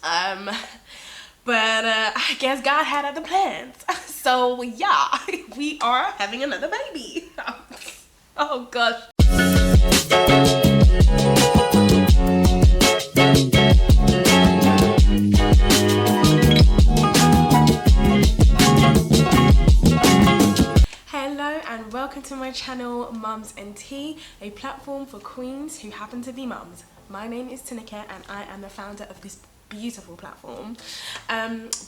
But I guess God had other plans. So yeah, we are having another baby. Oh gosh. Hello and welcome to my channel, Mums and Tea, a platform for queens who happen to be mums. My name is Tanika and I am the founder of this beautiful platform.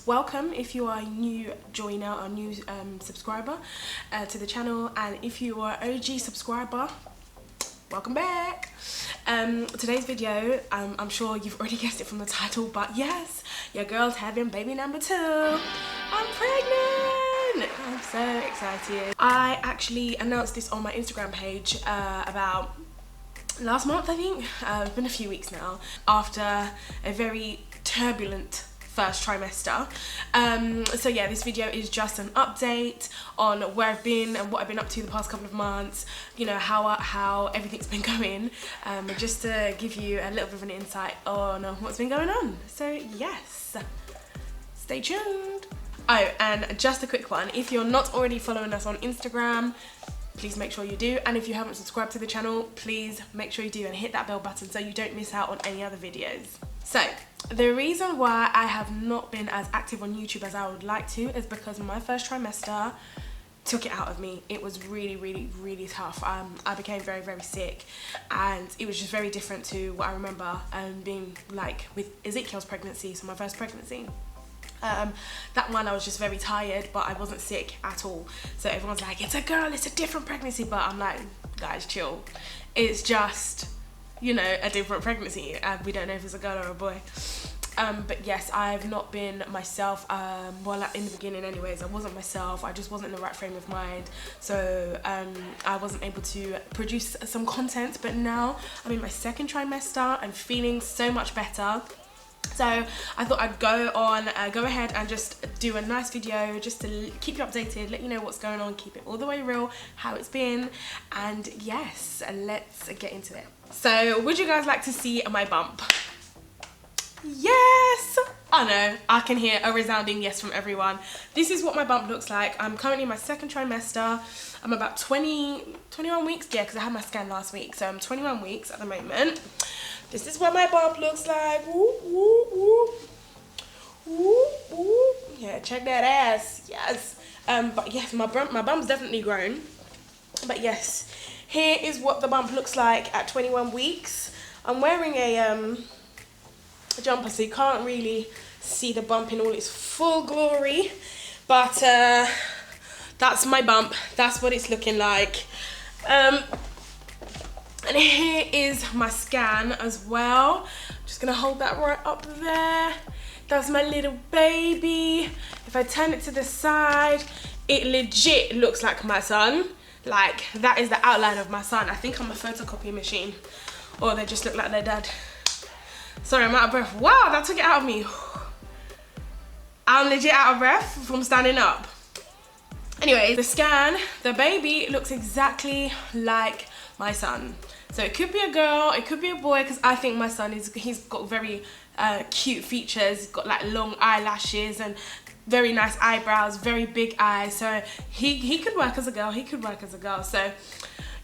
Welcome if you are a new joiner or new subscriber to the channel, and if you are an OG subscriber, welcome back. Today's video, I'm sure you've already guessed it from the title, but yes, your girl's having baby number 2. I'm pregnant. I'm so excited. I actually announced this on my Instagram page about last month, I think. It's been a few weeks now, after a very turbulent first trimester. So yeah, this video is just an update on where I've been and what I've been up to the past couple of months, you know, how everything's been going, just to give you a little bit of an insight on what's been going on. So yes, stay tuned. Oh, and just a quick one, if you're not already following us on Instagram, please make sure you do, and if you haven't subscribed to the channel, please make sure you do and hit that bell button so you don't miss out on any other videos. So the reason why I have not been as active on YouTube as I would like to is because my first trimester took it out of me. It was really tough. I became very sick, and it was just very different to what I remember being like with Ezekiel's pregnancy, so my first pregnancy. That one I was just very tired, but I wasn't sick at all. So everyone's like, it's a girl, it's a different pregnancy, but I'm like, guys, chill. It's just, you know, a different pregnancy. We don't know if it's a girl or a boy. But yes, I've not been myself. Well, in the beginning anyways, I wasn't myself. I just wasn't in the right frame of mind. So I wasn't able to produce some content, but now I'm in my second trimester. I'm feeling so much better. So I thought I'd go ahead and just do a nice video just to keep you updated, let you know what's going on, keep it all the way real, how it's been, and yes, let's get into it. So would you guys like to see my bump? Yes! I know, I can hear a resounding yes from everyone. This is what my bump looks like. I'm currently in my second trimester. I'm about 21 weeks, yeah, because I had my scan last week, so I'm 21 weeks at the moment. This is what my bump looks like. Woo, woo, woo. Woo, woo. Yeah, check that ass. Yes. But yes, my bump's definitely grown. But yes, here is what the bump looks like at 21 weeks. I'm wearing a jumper, so you can't really see the bump in all its full glory. But that's my bump. That's what it's looking like. And here is my scan as well. Just gonna hold that right up there. That's my little baby. If I turn it to the side, it legit looks like my son. Like, that is the outline of my son. I think I'm a photocopy machine, or they just look like their dad. Sorry, I'm out of breath. Wow, that took it out of me. I'm legit out of breath from standing up. Anyway, the scan, the baby looks exactly like my son. So it could be a girl, it could be a boy, because I think my son he's got very cute features. He's got like long eyelashes and very nice eyebrows, very big eyes. So he could work as a girl, he could work as a girl. So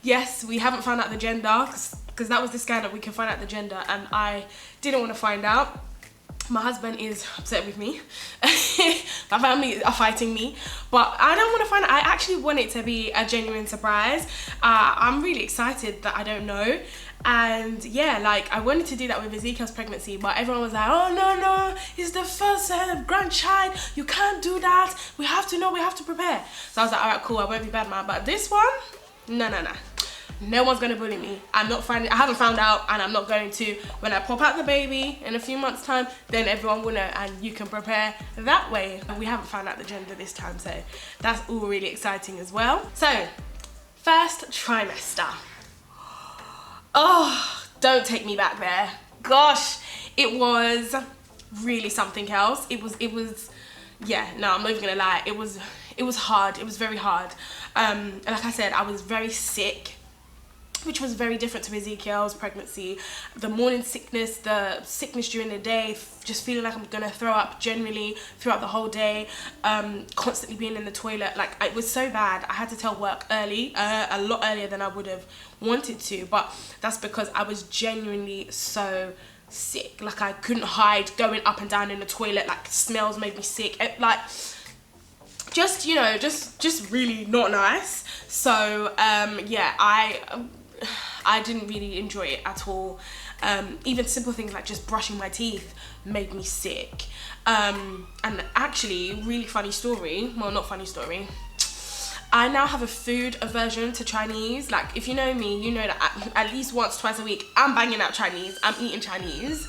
yes, we haven't found out the gender, because that was the scan that we can find out the gender, and I didn't want to find out. My husband is upset with me. My family are fighting me, but I don't want to find out. I actually want it to be a genuine surprise. I'm really excited that I don't know. And yeah, like, I wanted to do that with Ezekiel's pregnancy, but everyone was like, oh no, it's the first grandchild, you can't do that, we have to know, we have to prepare. So I was like, all right, cool, I won't be bad, man. But this one, no. No one's gonna bully me. I haven't found out, and I'm not going to. When I pop out the baby in a few months' time, then everyone will know, and you can prepare that way. We haven't found out the gender this time, so that's all really exciting as well. So, first trimester. Oh, don't take me back there. Gosh, it was really something else. It was, yeah, no, I'm not even gonna lie. It was hard. It was very hard. Like I said, I was very sick. which was very different to Ezekiel's pregnancy. The morning sickness, the sickness during the day, just feeling like I'm gonna throw up generally throughout the whole day, constantly being in the toilet. Like, it was so bad. I had to tell work early, a lot earlier than I would have wanted to, but that's because I was genuinely so sick. Like, I couldn't hide going up and down in the toilet. Like, smells made me sick. Like, just, you know, just really not nice. So yeah, I didn't really enjoy it at all. Even simple things like just brushing my teeth made me sick. And actually, really funny story, well, not funny story, I now have a food aversion to Chinese. Like, if you know me, you know that at least once, twice a week, I'm banging out Chinese, I'm eating Chinese,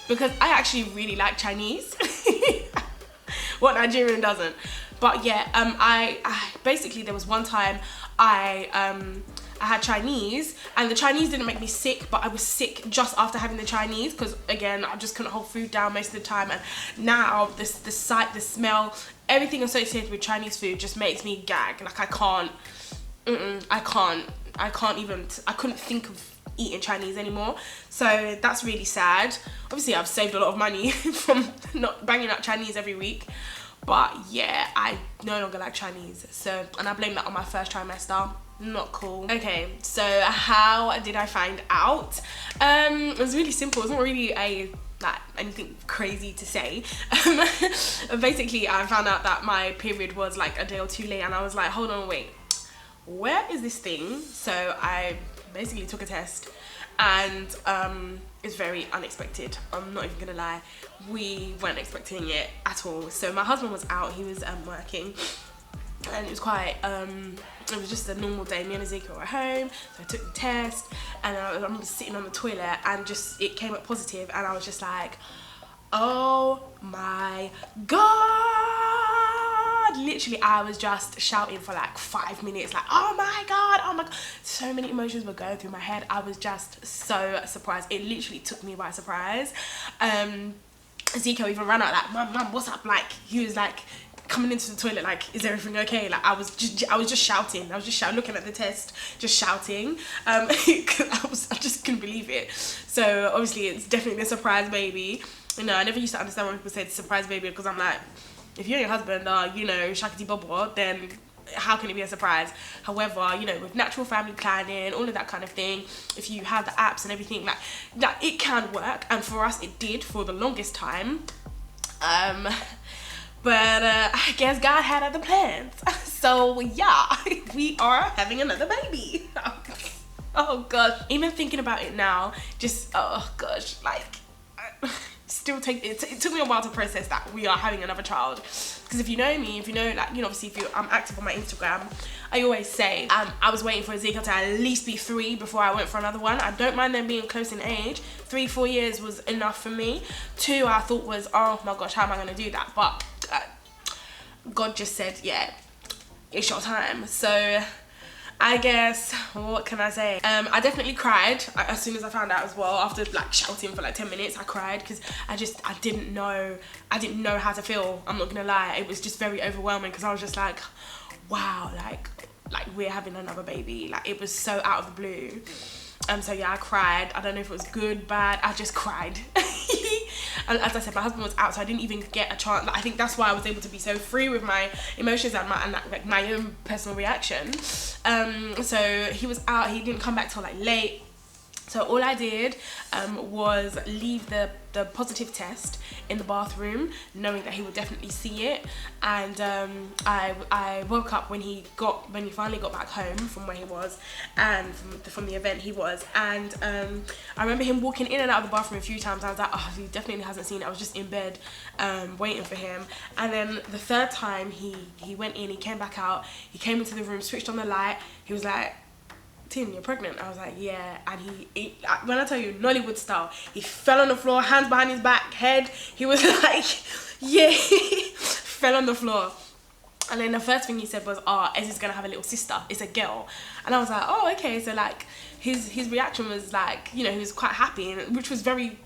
because I actually really like Chinese. What Nigerian doesn't? But yeah, I basically, there was one time I had Chinese, and the Chinese didn't make me sick, but I was sick just after having the Chinese, because again, I just couldn't hold food down most of the time. And now the sight, the smell, everything associated with Chinese food just makes me gag. Like, I couldn't think of eating Chinese anymore. So that's really sad. Obviously, I've saved a lot of money from not banging out Chinese every week. But yeah, I no longer like Chinese. So, and I blame that on my first trimester. Not cool. Okay, so how did I find out? It was really simple. It's not really anything crazy to say. Basically, I found out that my period was like a day or two late, and I was like, hold on, wait, where is this thing? So I basically took a test, and it's very unexpected. I'm not even gonna lie, we weren't expecting it at all. So my husband was out, he was working, and it was quite it was just a normal day. Me and Ezekiel were at home, so I took the test, and I remember sitting on the toilet, and just it came up positive, and I was just like, oh my god, literally I was just shouting for like 5 minutes, like, oh my god, oh my god. So many emotions were going through my head. I was just so surprised. It literally took me by surprise. Ezekiel even ran out like, mum, what's up? Like, he was like coming into the toilet like, is everything okay? Like, I was just shouting. I was just looking at the test, just shouting. I just couldn't believe it. So obviously it's definitely a surprise baby. You know, I never used to understand when people said surprise baby, because I'm like, if you and your husband are, you know, shakety bobo, then how can it be a surprise? However, you know, with natural family planning, all of that kind of thing, if you have the apps and everything, like that, it can work. And for us, it did for the longest time. But I guess God had other plans. So yeah, we are having another baby. Oh gosh, even thinking about it now, just, oh gosh, like, it took me a while to process that we are having another child. Because if you know me, if you know, like, you know, obviously I'm active on my Instagram, I always say I was waiting for Ezekiel to at least be 3 before I went for another one. I don't mind them being close in age. 3-4 years was enough for me. 2 I thought was, oh my gosh, how am I going to do that? But God just said, yeah, it's your time. So I guess, what can I say? I definitely cried as soon as I found out as well. After like shouting for like 10 minutes, I cried, because I didn't know how to feel. I'm not gonna lie, it was just very overwhelming, because I was just like, wow, like we're having another baby. Like, it was so out of the blue. So yeah, I cried. I don't know if it was good, bad, I just cried. And as I said, my husband was out, so I didn't even get a chance. Like, I think that's why I was able to be so free with my emotions and my own personal reaction. So he was out, he didn't come back till like late. So all I did was leave the positive test in the bathroom, knowing that he would definitely see it. And I woke up when he finally got back home from where he was, and from the event he was. And I remember him walking in and out of the bathroom a few times. I was like, oh, he definitely hasn't seen it. I was just in bed waiting for him. And then the third time he went in, he came back out, he came into the room, switched on the light. He was like, Tin, you're pregnant. I was like, yeah. And he when I tell you, Nollywood style, he fell on the floor, hands behind his back, head. He was like, yeah, fell on the floor. And then the first thing he said was, oh, Ezzy's gonna have a little sister, it's a girl. And I was like, oh, okay. So like his reaction was like, you know, he was quite happy, which was very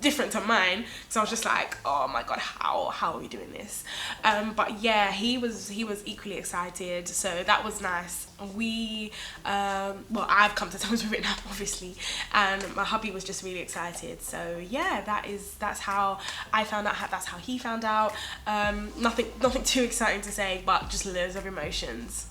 different to mine, so I was just like, oh my god, how are we doing this? But yeah, he was equally excited, so that was nice. We well, I've come to terms with it now, obviously, and my hubby was just really excited. So yeah, that's how I found out, that's how he found out. Nothing too exciting to say, but just loads of emotions.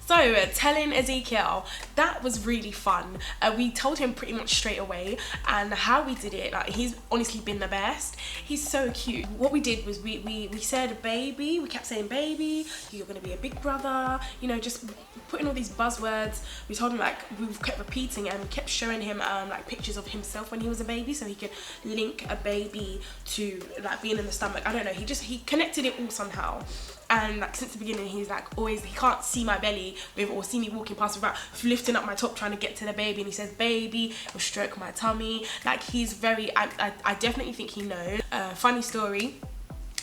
So telling Ezekiel, that was really fun. We told him pretty much straight away, and how we did it, like, he's honestly been the best. He's so cute. What we did was we said baby, we kept saying baby, you're gonna be a big brother, you know, just putting all these buzzwords. We told him, like, we kept repeating, and we kept showing him like pictures of himself when he was a baby, so he could link a baby to like being in the stomach. I don't know, he connected it all somehow. And like since the beginning, he's like always, he can't see my belly with, or see me walking past without lifting up my top trying to get to the baby, and he says baby, or stroke my tummy. Like, he's very, I definitely think he knows. Funny story,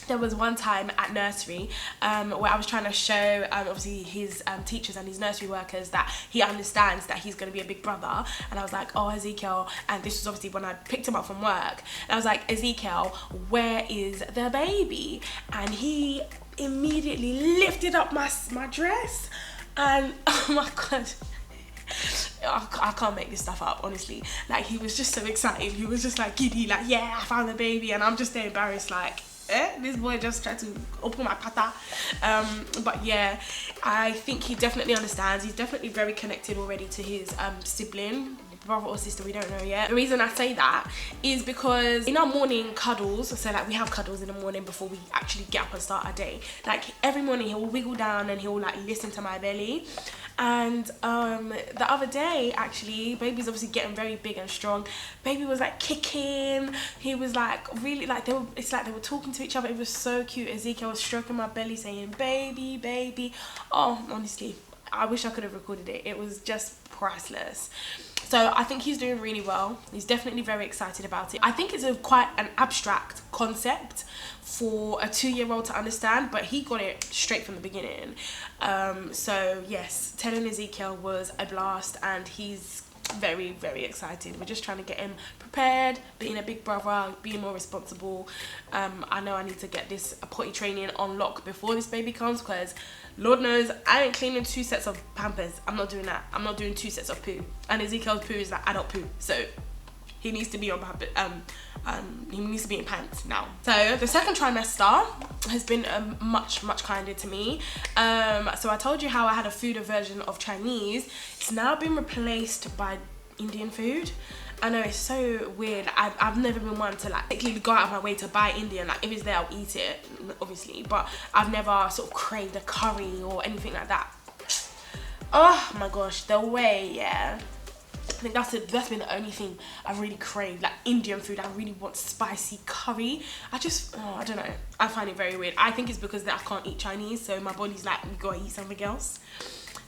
there was one time at nursery where I was trying to show obviously his teachers and his nursery workers that he understands that he's going to be a big brother, and I was like, oh Ezekiel, and this was obviously when I picked him up from work, and I was like, Ezekiel, where is the baby? And he immediately lifted up my dress, and oh my god, I can't make this stuff up, honestly. Like, he was just so excited, he was just like giddy, like, yeah, I found the baby, and I'm just there embarrassed, like, this boy just tried to open my pata. But yeah, I think he definitely understands. He's definitely very connected already to his sibling, brother or sister, we don't know yet. The reason I say that is because in our morning cuddles, so like we have cuddles in the morning before we actually get up and start our day, like every morning he'll wiggle down and he'll like listen to my belly. And the other day, actually, baby's obviously getting very big and strong. Baby was like kicking, he was like really like, it's like they were talking to each other. It was so cute. Ezekiel was stroking my belly saying baby, baby. Oh, honestly, I wish I could have recorded it. It was just priceless. So I think he's doing really well. He's definitely very excited about it. I think it's quite an abstract concept for a 2-year-old to understand, but he got it straight from the beginning. So yes, telling Ezekiel was a blast, and he's very, very excited. We're just trying to get him prepared, being a big brother, being more responsible. I know I need to get this potty training on lock before this baby comes, because Lord knows I ain't cleaning 2 sets of Pampers. I'm not doing that. I'm not doing 2 sets of poo, and Ezekiel's poo is like adult poo, so he needs to be on he needs to be in pants now. So the second trimester has been much kinder to me. So I told you how I had a food aversion of Chinese. It's now been replaced by Indian food. I know, it's so weird. I've never been one to like go out of my way to buy Indian. Like, if it's there, I'll eat it, obviously, but I've never sort of craved a curry or anything like that. Oh my gosh, the way, yeah, I think that's been the only thing I've really craved, like Indian food. I really want spicy curry. I don't know, I find it very weird. I think it's because I can't eat Chinese, so my body's like, we gotta eat something else.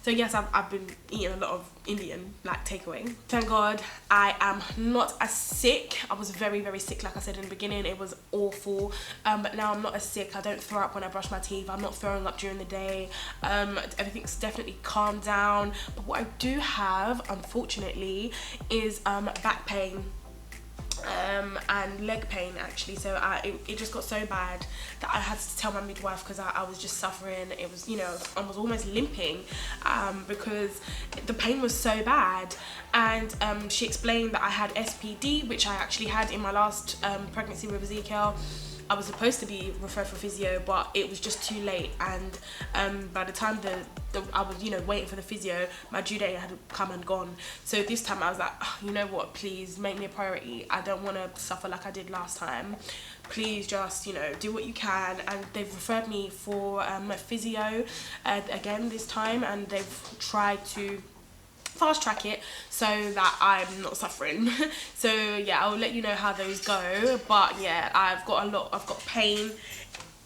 So yes, I've been eating a lot of Indian, like takeaway. Thank God I am not as sick. I was very, very sick, like I said in the beginning. It was awful. But now I'm not as sick. I don't throw up when I brush my teeth. I'm not throwing up during the day. Everything's definitely calmed down. But what I do have, unfortunately, is back pain. And leg pain, actually. So it just got so bad that I had to tell my midwife, because I was just suffering. It was, you know, I was almost limping because the pain was so bad. And she explained that I had SPD, which I actually had in my last pregnancy with Ezekiel. I was supposed to be referred for physio, but it was just too late, and by the time I was, you know, waiting for the physio, my due date had come and gone. So this time I was like, oh, you know what, please make me a priority. I don't want to suffer like I did last time. Please just, you know, do what you can. And they've referred me for a physio again this time, and they've tried to fast track it so that I'm not suffering. So yeah, I'll let you know how those go. But yeah, I've got pain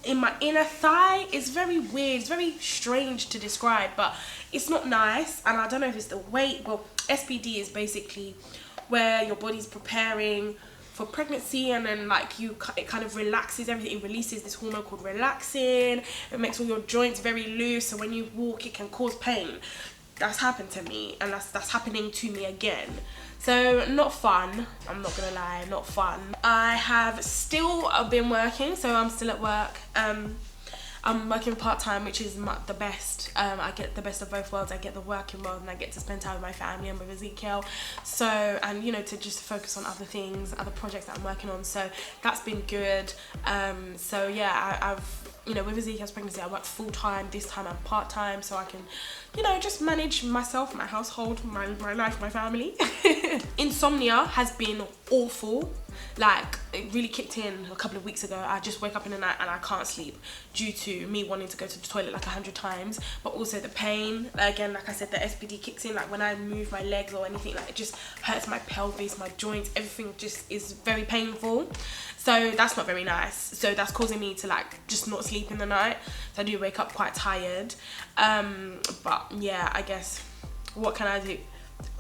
in my inner thigh. It's very weird, it's very strange to describe, but it's not nice, and I don't know if it's the weight. Well, SPD is basically where your body's preparing for pregnancy, and then like it kind of relaxes everything. It releases this hormone called relaxin. It makes all your joints very loose, so when you walk it can cause pain. That's happened to me, and that's happening to me again. So not fun, I'm not gonna lie, not fun. I have still been working, so I'm still at work. I'm working part-time, which is the best. I get the best of both worlds. I get the working world and I get to spend time with my family and with Ezekiel. So, and you know, to just focus on other things, other projects that I'm working on. So that's been good. So yeah, I've, you know, with Ezekiel's pregnancy, I work full-time. This time I'm part-time, so I can, you know, just manage myself, my household, my life, my family. Insomnia has been awful. Like, it really kicked in a couple of weeks ago. I just wake up in the night and I can't sleep due to me wanting to go to the toilet like 100 times, but also the pain. Again, like I said, the SPD kicks in. Like when I move my legs or anything, like it just hurts my pelvis, my joints, everything just is very painful. So that's not very nice. So that's causing me to like just not sleep in the night. So I do wake up quite tired. But yeah, I guess, what can I do?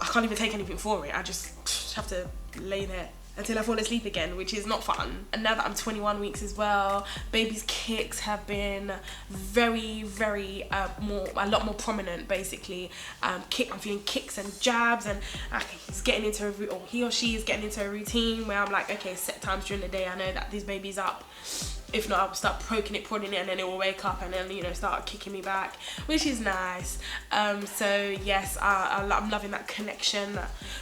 I can't even take anything for it. I just have to lay there until I fall asleep again, which is not fun. And now that I'm 21 weeks as well, baby's kicks have been very, very a lot more prominent basically. I'm feeling kicks and jabs, and he's getting into or he or she is getting into a routine where I'm like, okay, set times during the day, I know that this baby's up. If not, I'll start poking it, prodding it, and then it will wake up and then, you know, start kicking me back, which is nice. So yes, I'm loving that connection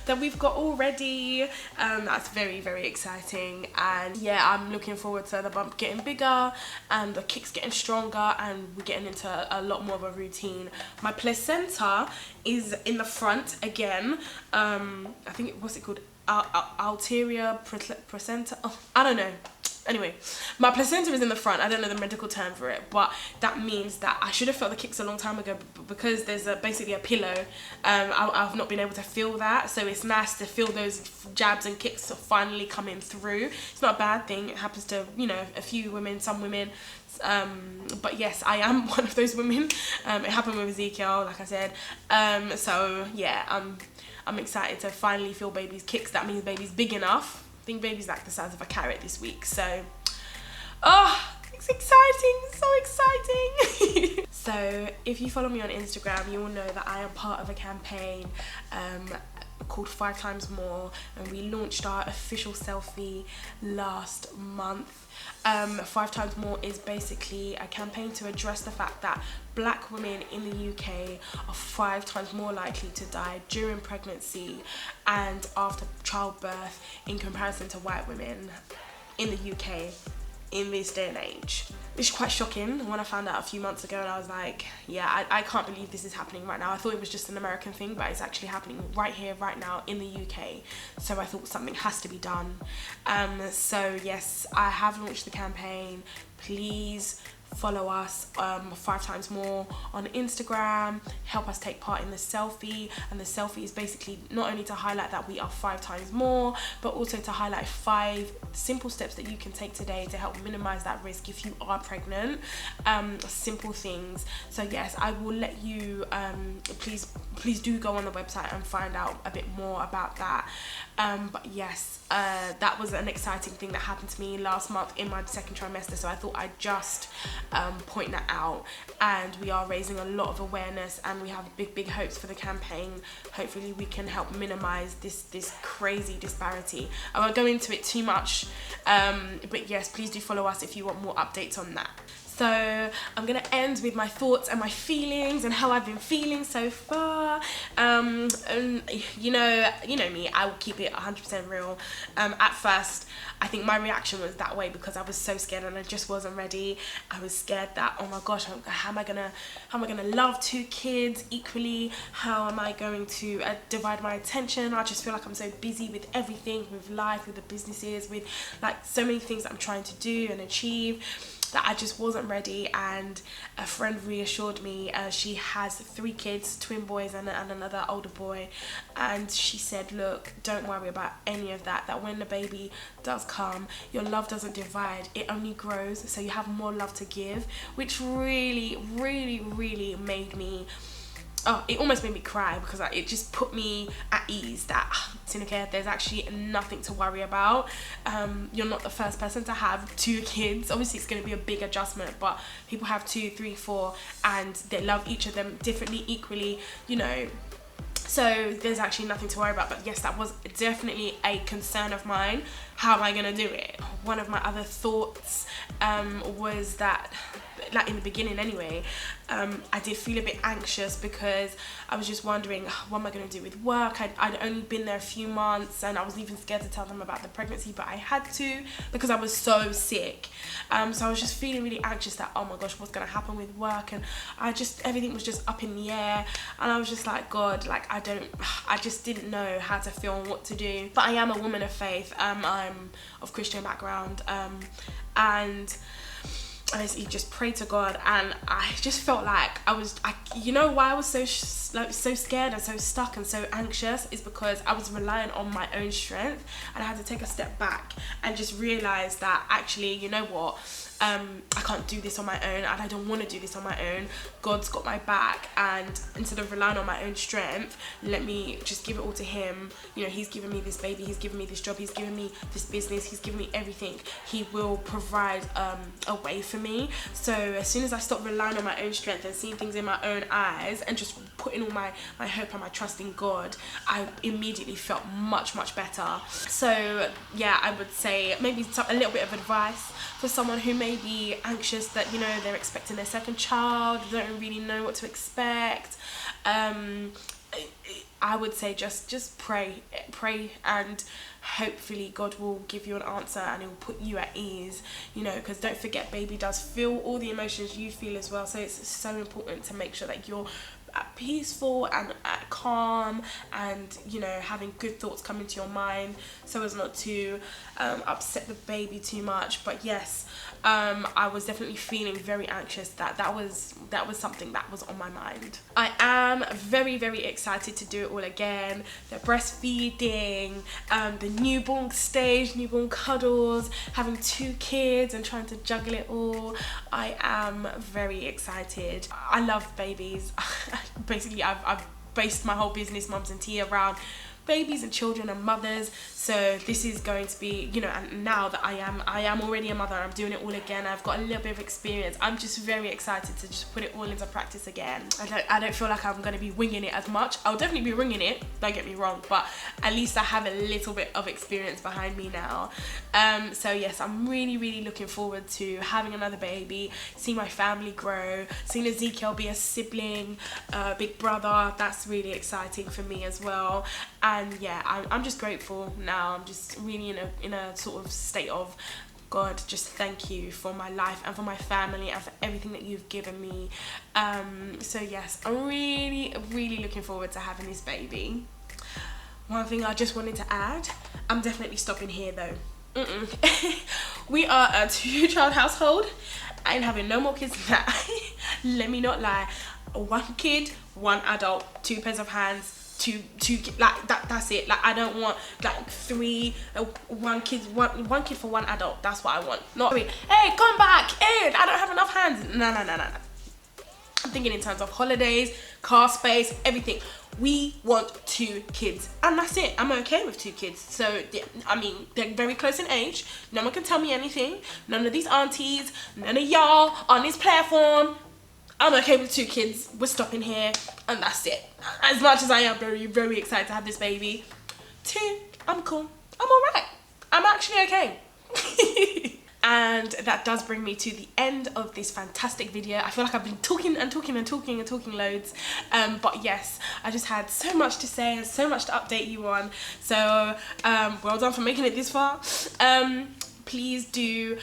that we've got already. That's very, very exciting. And yeah, I'm looking forward to the bump getting bigger and the kicks getting stronger, and we're getting into a lot more of a routine. My placenta is in the front again. I think, what's it called? Ulterior placenta? Oh, I don't know. Anyway, my placenta is in the front. I don't know the medical term for it, but that means that I should have felt the kicks a long time ago, but because there's basically a pillow, I've not been able to feel that. So it's nice to feel those jabs and kicks finally coming through. It's not a bad thing. It happens to, you know, a few women, some women. But yes, I am one of those women. It happened with Ezekiel, like I said. So yeah, I'm excited to finally feel baby's kicks. That means baby's big enough. I think baby's like the size of a carrot this week, so it's exciting, so exciting. So if you follow me on Instagram, you will know that I am part of a campaign called 5 Times More, and we launched our official selfie last month. 5 Times More is basically a campaign to address the fact that black women in the UK are 5 times more likely to die during pregnancy and after childbirth in comparison to white women in the UK in this day and age. Which is quite shocking when I found out a few months ago, and I was like, yeah, I can't believe this is happening right now. I thought it was just an American thing, but it's actually happening right here, right now in the UK. So I thought something has to be done. So yes, I have launched the campaign. Please follow us 5 Times More on Instagram, help us take part in the selfie. And the selfie is basically not only to highlight that we are 5 times more, but also to highlight 5 simple steps that you can take today to help minimize that risk if you are pregnant. Simple things. So yes, I will let you please do go on the website and find out a bit more about that. But yes, that was an exciting thing that happened to me last month in my 2nd trimester, so I thought I'd just point that out. And we are raising a lot of awareness, and we have big hopes for the campaign. Hopefully we can help minimize this crazy disparity. I won't go into it too much, but yes, please do follow us if you want more updates on that. So I'm gonna end with my thoughts and my feelings and how I've been feeling so far. And you know me, I will keep it 100% real. At first, I think my reaction was that way because I was so scared and I just wasn't ready. I was scared that, oh my gosh, how am I gonna love 2 kids equally? How am I going to divide my attention? I just feel like I'm so busy with everything, with life, with the businesses, with like so many things that I'm trying to do and achieve, that I just wasn't ready. And a friend reassured me. She has 3 kids, twin boys and another older boy, and she said, look, don't worry about any of that, that when the baby does come, your love doesn't divide, it only grows, so you have more love to give, which really made me, it almost made me cry, because it just put me at ease that, Tinuke, there's actually nothing to worry about. You're not the first person to have 2 kids. Obviously it's going to be a big adjustment, but people have 2, 3, 4, and they love each of them differently, equally, you know. So there's actually nothing to worry about. But yes, that was definitely a concern of mine. How am I gonna do it? One of my other thoughts was that, like in the beginning anyway, I did feel a bit anxious because I was just wondering, what am I going to do with work? I'd only been there a few months, and I was even scared to tell them about the pregnancy, but I had to because I was so sick. So I was just feeling really anxious that, oh my gosh, what's going to happen with work? And everything was just up in the air, and I was just like, God, like I just didn't know how to feel and what to do. But I am a woman of faith. I'm of Christian background, and I basically just prayed to God, and I just felt like you know why I was so scared and so stuck and so anxious is because I was relying on my own strength, and I had to take a step back and just realize that actually, you know what, I can't do this on my own, and I don't want to do this on my own. God's got my back, and instead of relying on my own strength, let me just give it all to him. You know, he's given me this baby, he's given me this job, he's given me this business, he's given me everything. He will provide a way for me. So as soon as I stopped relying on my own strength and seeing things in my own eyes and just putting all my hope and my trust in God, I immediately felt much better. So yeah, I would say maybe a little bit of advice for someone who may be anxious that, you know, they're expecting their second child, they don't really know what to expect. I would say just pray, and hopefully God will give you an answer, and it will put you at ease, you know, because don't forget, baby does feel all the emotions you feel as well. So it's so important to make sure that you're peaceful and calm, and, you know, having good thoughts come into your mind so as not to upset the baby too much. But yes, I was definitely feeling very anxious. That was something that was on my mind. I am very excited to do it all again. The breastfeeding, the newborn stage, newborn cuddles, having 2 kids and trying to juggle it all. I am very excited. I love babies. Basically, I've based my whole business, Mums and Tea, around babies and children and mothers. So this is going to be, you know, and now that I am already a mother, I'm doing it all again, I've got a little bit of experience, I'm just very excited to just put it all into practice again. I don't feel like I'm going to be winging it as much. I'll definitely be winging it, don't get me wrong, but at least I have a little bit of experience behind me now. So yes, I'm really looking forward to having another baby, seeing my family grow, seeing Ezekiel be a sibling, big brother. That's really exciting for me as well. And yeah, I'm just grateful now. I'm just really in a sort of state of, God, just thank you for my life and for my family and for everything that you've given me. So yes, I'm really looking forward to having this baby. One thing I just wanted to add, I'm definitely stopping here though. We are a 2-child household. I ain't having no more kids than that. Let me not lie. 1 kid, 1 adult, 2 pairs of hands, two like that's it. Like, I don't want like 3 one kid for 1 adult. That's what I want. Not, hey, come back, hey, I don't have enough hands. No. I'm thinking in terms of holidays, car space, everything. We want 2 kids, and that's it. I'm okay with 2 kids. So yeah, I mean, they're very close in age. No one can tell me anything. None of these aunties, none of y'all on this platform. I'm okay with 2 kids. We're stopping here, and that's it. As much as I am very excited to have this baby, 2, I'm cool. I'm alright. I'm actually okay. And that does bring me to the end of this fantastic video. I feel like I've been talking loads. But yes, I just had so much to say and so much to update you on. So well done for making it this far. Please do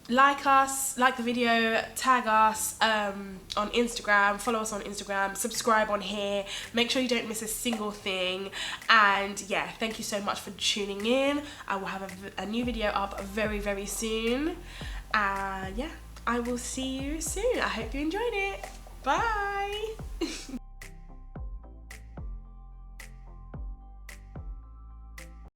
like the video, tag us on Instagram, follow us on Instagram, subscribe on here, make sure you don't miss a single thing. And yeah, thank you so much for tuning in. I will have a new video up very soon. Yeah, I will see you soon. I hope you enjoyed it. Bye.